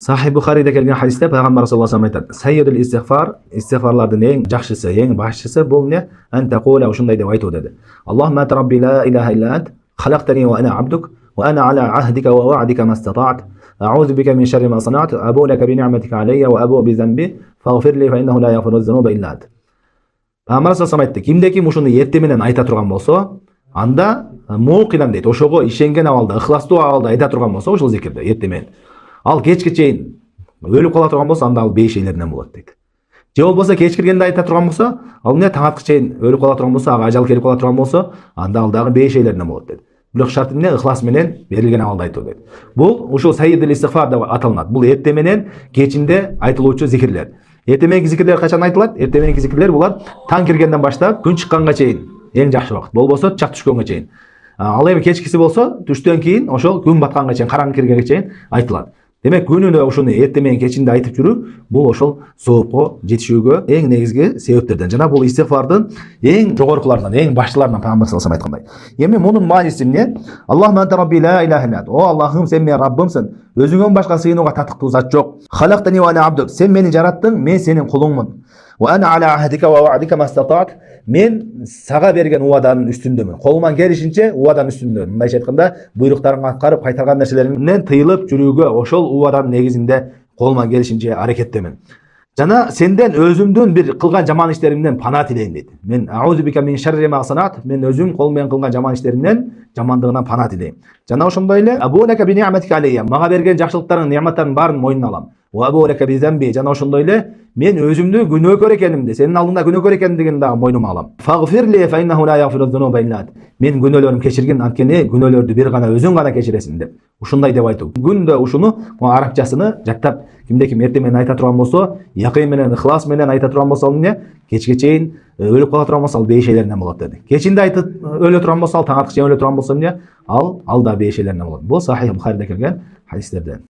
Sahih Buxariyda kelgan hadisda payg'ambar sollallohu alayhi vasallam aytadi: "Sayyidul istig'for, istig'forlarning eng yaxshisi, eng boshchisi bu ne? Anta qula", shunday deb aytadi dedi. Allohumma anta robbi la ilaha illa ant, xalaqtani va ana abduk, va ana ala ahdika va wa'dika mastata'tu. A'udhu bika min sharri ma sana'tu, abu laka bi ni'matika alayya va abu bi zambi, faghfir li fa innahu la yaghfiru dhunuba illa ant. Payg'ambar sollallohu alayhi vasallam aytdi: "Kimdeki mushuni erta menен ayta turgan bolsa, анда муқилам дейт. Ошого ишенген абалда, ыхластуу абалда айта турган болсо, ошол зикирде эрте менен. Ал кечке чейин өлүп кала турган болсо, анда ал бейиш элеринен болот дейт. Же болбосо кечкиргенде айта турган болсо, ал эмне таң аткы чейин өлүп кала турган болсо, ага ажал келип кала турган болсо, анда ал дагы бейиш элеринен болот дейт. Бирок шарты эмне? Ыхлас менен берилген абалда айтуу дейт. Бул ушул сайидул истигфар деп аталынат. Бул эрте менен кечинде айтылуучу зикирлер. Эрте мененки зикирлер качан айтылат? Эрте мененки зикирлер булар таң киргенден баштап күн чыкканга чейин эң жакшы убакыт. Болбосо чак түшкөнгө чейин. Ал эми кечкиси болсо түштөн кийин ошол күн батканга чейин, караңгы киргенге чейин айтылат. Демек күнүнө ушуну эрте менен кечинде айтып жүрүү бул ошол соопко жетишүүгө эң негизги себептерден. Жана бул истигфардын эң жогоркуларынан, эң башчыларынан Пайгамбар саллаллаху алейхи вассалам айткандай. Эми мунун мааниси эмне? Аллахумма анта робби ла илаха илля ант. О Аллахым, сен менин Раббымсың. Өзүңөн башка сыйынууга татыктуу зат жок. Халактани ва ана абдук. Сен мени жараттың, мен сенин кулуңмун. Ва ана аля ахдика ва вa'дика мастатa'т. Мен сага берген убаданын үстүндөмүн. Колуман келишинче убаданын үстүндөмүн. Мындайча айтканда, буйруктарыңа аткарып, кайтарган нерселеримден тыйылып жүрүүгө ошол убаданын негизинде колуман келишинче аракеттемин. Жана сенден өзүмдүн бир кылган жаман иштеримден пана тилейм дейт. Мен аузу бика мин шарри ма санат, мен өзүм кол менен кылган жаман иштеримден, жамандыгынан пана тилейм. Жана ошондой эле абулака би ни'матика алейя, мага берген жакшылыктарың, неаматтарың баарын мойнуна алам. Ва абулака би замби, жана ошондой эле мен өзүмдү күнөөкөр экенимди, сенин алдыңда күнөөкөр экендигин дагы мойнума алам. Фагфирли фа иннаху ла ягфиру дзунуба илля ант. Мен күнөөлөрүм кечиргин, анткени күнөөлөрдү бир гана өзүң гана кечиресиң деп. Ушундай деп айтуу. Күндө ушуну арабчасыны жаттап, кимде ким эрте менен айта турган болсо, якын менен, ихлас менен айта турган болсо, эмне? Кечке чейин өлүп кала турган болсо, ал бейиш элеринен болот деди. Кечинде айтып өлө турган болсо, ал таң аткы чейин өлө турган болсо, эмне? Ал да бейиш элеринен болот. Бул Сахих Бухарийде келген хадистерден.